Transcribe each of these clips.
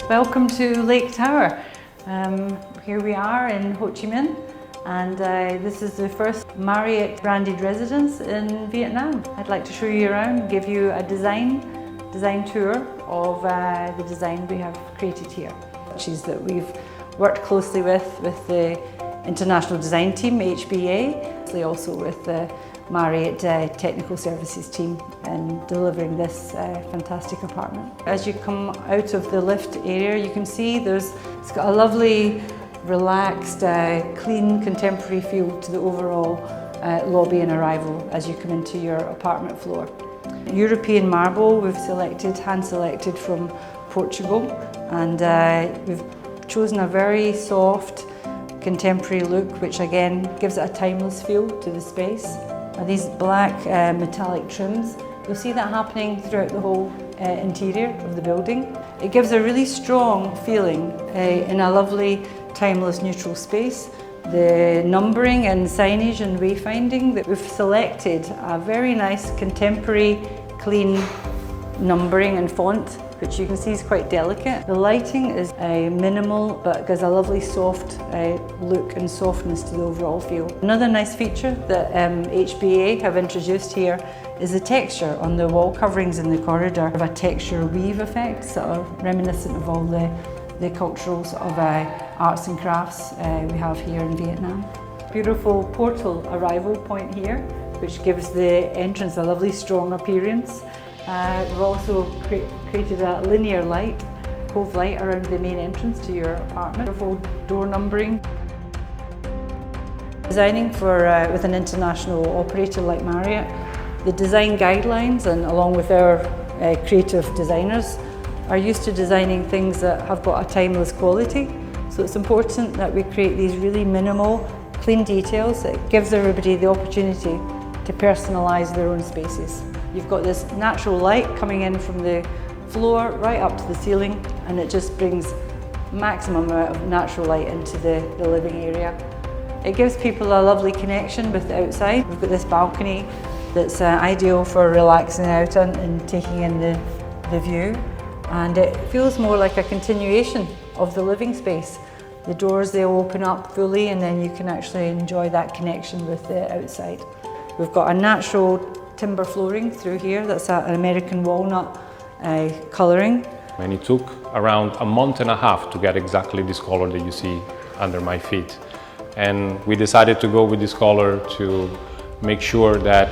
Welcome to Lake Tower. Here we are in Ho Chi Minh, and this is the first Marriott branded residence in Vietnam. I'd like to show you around, give you a design tour of the design we have created here, which is that we've worked closely with the international design team, HBA, also with the Marriott technical services team in delivering this fantastic apartment. As you come out of the lift area, you can see it's got a lovely, relaxed, clean, contemporary feel to the overall lobby and arrival as you come into your apartment floor. European marble we've hand-selected from Portugal, and we've chosen a very soft, contemporary look, which again gives it a timeless feel to the space. These black metallic trims, you'll see that happening throughout the whole interior of the building. It gives a really strong feeling in a lovely, timeless, neutral space. The numbering and signage and wayfinding that we've selected a very nice, contemporary, clean numbering and font, which you can see is quite delicate. The lighting is minimal, but gives a lovely soft look and softness to the overall feel. Another nice feature that HBA have introduced here is the texture on the wall coverings in the corridor. Have a texture weave effect, sort of reminiscent of all the culturals of arts and crafts we have here in Vietnam. Beautiful portal arrival point here, which gives the entrance a lovely strong appearance. We've also created a linear light, cove light around the main entrance to your apartment. Beautiful door numbering. Designing with an international operator like Marriott, the design guidelines and along with our creative designers are used to designing things that have got a timeless quality. So it's important that we create these really minimal, clean details that gives everybody the opportunity to personalise their own spaces. You've got this natural light coming in from the floor right up to the ceiling, and it just brings maximum amount of natural light into the living area. It gives people a lovely connection with the outside. We've got this balcony that's ideal for relaxing out and taking in the view, and it feels more like a continuation of the living space. The doors, they'll open up fully, and then you can actually enjoy that connection with the outside. We've got a natural timber flooring through here. That's an American walnut colouring. And it took around a month and a half to get exactly this colour that you see under my feet. And we decided to go with this colour to make sure that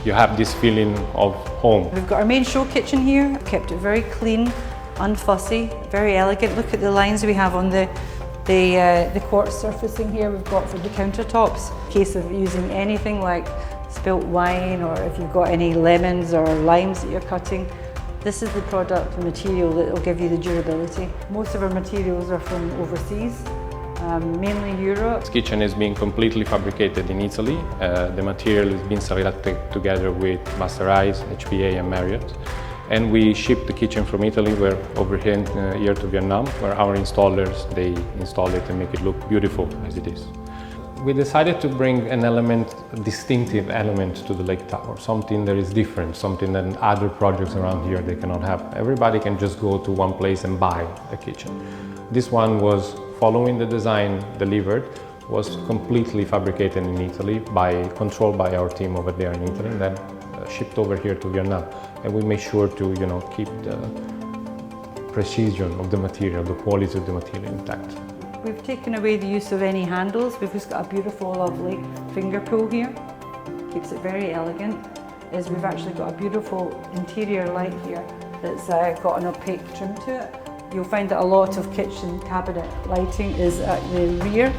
you have this feeling of home. We've got our main show kitchen here. Kept it very clean, unfussy, very elegant. Look at the lines we have on the quartz surfacing here we've got for the countertops. In case of using anything like spilt wine, or if you've got any lemons or limes that you're cutting, this is the product, the material that will give you the durability. Most of our materials are from overseas, mainly Europe. This kitchen is being completely fabricated in Italy. The material is being selected together with Masterized, HBA and Marriott. And we ship the kitchen from Italy. We're over here to Vietnam, where our installers, they install it and make it look beautiful as it is. We decided to bring a distinctive element to the Lake Tower, something that is different, something that other projects around here they cannot have. Everybody can just go to one place and buy a kitchen. This one was following the design delivered, was completely fabricated in Italy, controlled by our team over there in Italy, and then shipped over here to Vietnam. And we made sure to keep the precision of the material, the quality of the material intact. We've taken away the use of any handles. We've just got a beautiful, lovely finger pull here. Keeps it very elegant. We've actually got a beautiful interior light here that's got an opaque trim to it. You'll find that a lot of kitchen cabinet lighting is at the rear,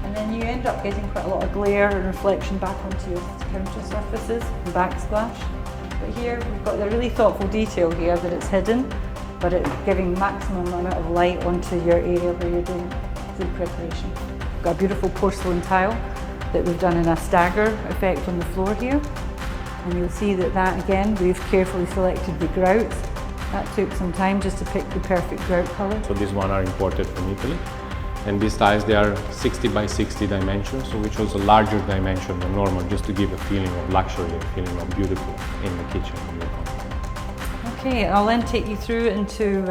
and then you end up getting quite a lot of glare and reflection back onto your counter surfaces and backsplash. But here we've got the really thoughtful detail here that it's hidden, but it's giving maximum amount of light onto your area where you're doing food preparation. We've got a beautiful porcelain tile that we've done in a stagger effect on the floor here. And you'll see that again, we've carefully selected the grouts. That took some time just to pick the perfect grout colour. So these ones are imported from Italy. And these tiles, they are 60 by 60 dimensions, so which was a larger dimension than normal, just to give a feeling of luxury, a feeling of beautiful in the kitchen. Okay, I'll then take you through into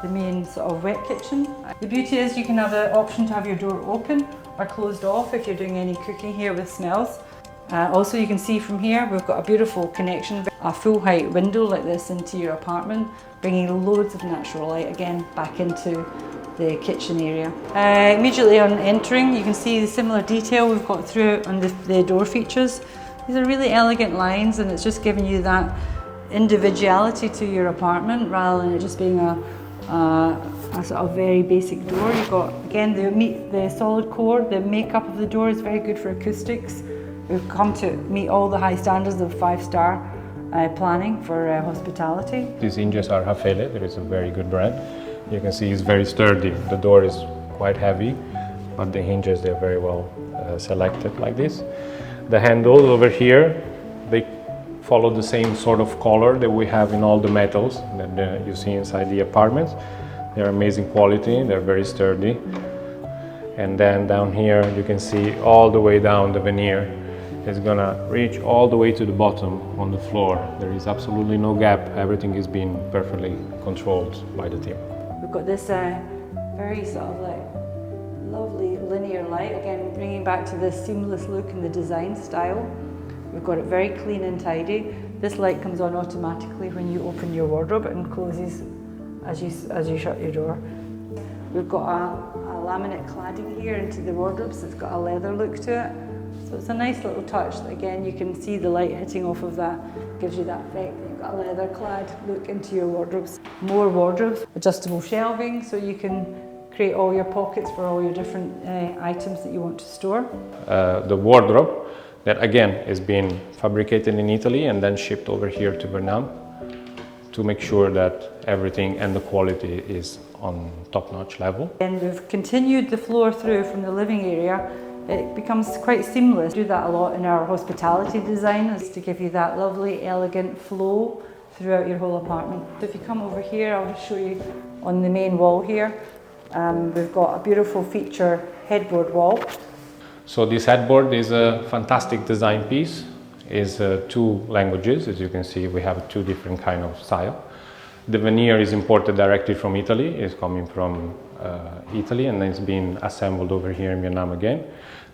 the main sort of wet kitchen. The beauty is you can have the option to have your door open or closed off if you're doing any cooking here with smells. Also you can see from here we've got a beautiful connection, a full height window like this into your apartment, bringing loads of natural light again back into the kitchen area. Immediately on entering you can see the similar detail we've got throughout on the door features. These are really elegant lines and it's just giving you that individuality to your apartment rather than it just being a sort of very basic door. You've got again the solid core, the makeup of the door is very good for acoustics. We've come to meet all the high standards of 5-star planning for hospitality. These hinges are Raffaele, there is a very good brand. You can see it's very sturdy. The door is quite heavy, but the hinges they're very well selected like this. The handles over here, they follow the same sort of color that we have in all the metals that you see inside the apartments. They're amazing quality, they're very sturdy. And then down here you can see all the way down the veneer. It's gonna reach all the way to the bottom on the floor. There is absolutely no gap. Everything is being perfectly controlled by the team. We've got this very sort of like lovely linear light, again bringing back to this seamless look and the design style. We've got it very clean and tidy. This light comes on automatically when you open your wardrobe and closes as you shut your door. We've got a laminate cladding here into the wardrobes. It's got a leather look to it. So it's a nice little touch. Again, you can see the light hitting off of that, gives you that effect. You've got a leather clad look into your wardrobes. More wardrobes, adjustable shelving, so you can create all your pockets for all your different items that you want to store. The wardrobe, that again is being fabricated in Italy and then shipped over here to Vietnam to make sure that everything and the quality is on top-notch level. And we've continued the floor through from the living area. It becomes quite seamless. We do that a lot in our hospitality design, is to give you that lovely, elegant flow throughout your whole apartment. So if you come over here, I'll just show you on the main wall here. We've got a beautiful feature headboard wall. So this headboard is a fantastic design piece. It's 2 languages, as you can see. We have 2 different kind of style. The veneer is imported directly from Italy. It's coming from Italy and it's been assembled over here in Vietnam again.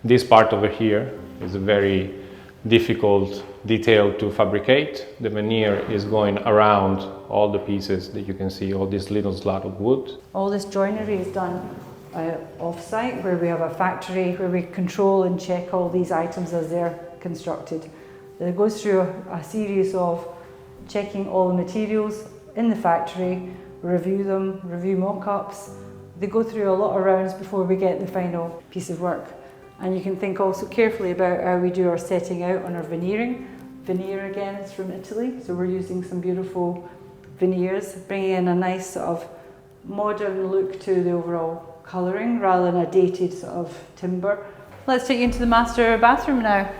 This part over here is a very difficult detail to fabricate. The veneer is going around all the pieces that you can see, all this little slat of wood. All this joinery is done off-site, where we have a factory where we control and check all these items as they're constructed. It goes through a series of checking all the materials in the factory, review them, review mock-ups. They go through a lot of rounds before we get the final piece of work. And you can think also carefully about how we do our setting out on our veneering. Veneer again is from Italy, so we're using some beautiful veneers, bringing in a nice sort of modern look to the overall colouring rather than a dated sort of timber. Let's take you into the master bathroom now.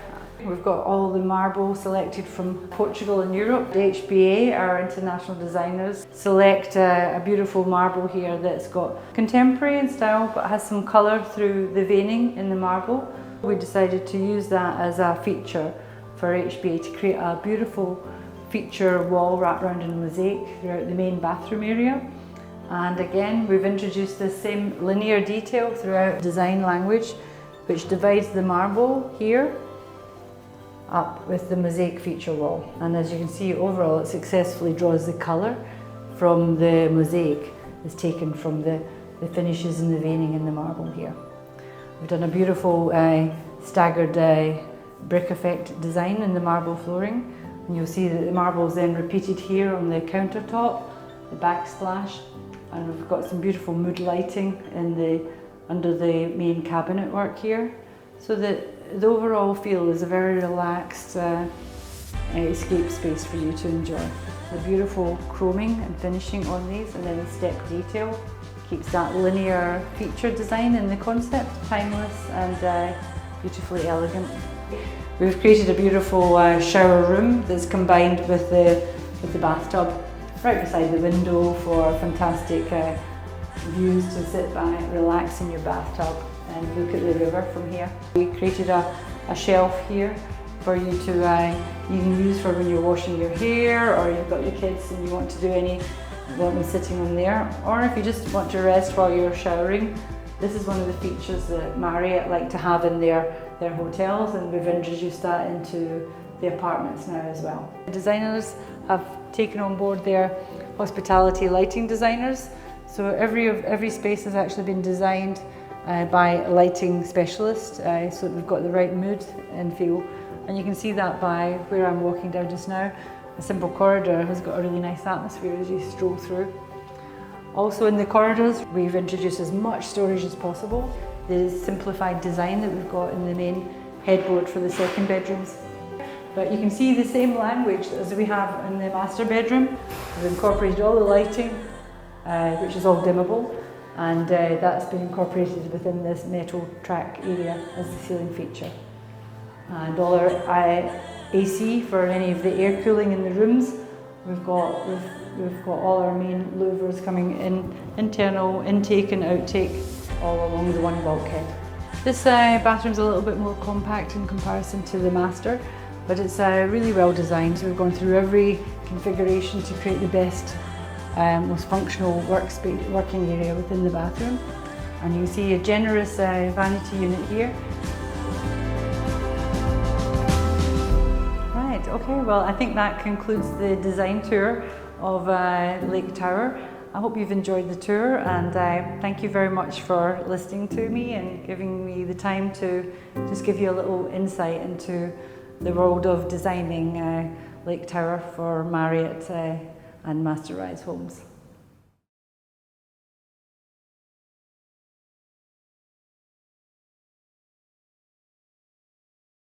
We've got all the marble selected from Portugal and Europe. The HBA, our international designers, select a beautiful marble here that's got contemporary in style but has some colour through the veining in the marble. We decided to use that as a feature for HBA to create a beautiful feature wall wrapped around in mosaic throughout the main bathroom area. And again, we've introduced this same linear detail throughout design language, which divides the marble here up with the mosaic feature wall. And as you can see, overall it successfully draws the colour from the mosaic. It's taken from the finishes and the veining in the marble here. We've done a beautiful staggered brick effect design in the marble flooring. And you'll see that the marble is then repeated here on the countertop, the backsplash, and we've got some beautiful mood lighting in under the main cabinet work here. So that the overall feel is a very relaxed escape space for you to enjoy. The beautiful chroming and finishing on these, and then the step detail keeps that linear feature design in the concept, timeless and beautifully elegant. We've created a beautiful shower room that's combined with the bathtub right beside the window for fantastic views to sit back, relax in your bathtub and look at the river from here. We created a shelf here for you to you can use for when you're washing your hair, or you've got your kids and you want to do any want me sitting on there, or if you just want to rest while you're showering, this is one of the features that Marriott like to have in their hotels, and we've introduced that into the apartments now as well. The designers have taken on board their hospitality lighting designers, so every space has actually been designed by a lighting specialist, so that we've got the right mood and feel. And you can see that by where I'm walking down just now. A simple corridor has got a really nice atmosphere as you stroll through. Also in the corridors, we've introduced as much storage as possible. The simplified design that we've got in the main headboard for the second bedrooms. But you can see the same language as we have in the master bedroom. We've incorporated all the lighting, which is all dimmable, and that's been incorporated within this metal track area as the ceiling feature. And all our AC for any of the air cooling in the rooms. We've got all our main louvers coming in, internal intake and outtake, all along the one bulkhead. This bathroom's a little bit more compact in comparison to the master, but it's really well designed. We've gone through every configuration to create the best, most functional working area within the bathroom. And you can see a generous vanity unit here. Right, okay, well I think that concludes the design tour of Lake Tower. I hope you've enjoyed the tour, and thank you very much for listening to me and giving me the time to just give you a little insight into the world of designing Lake Tower for Marriott and Master Rise homes.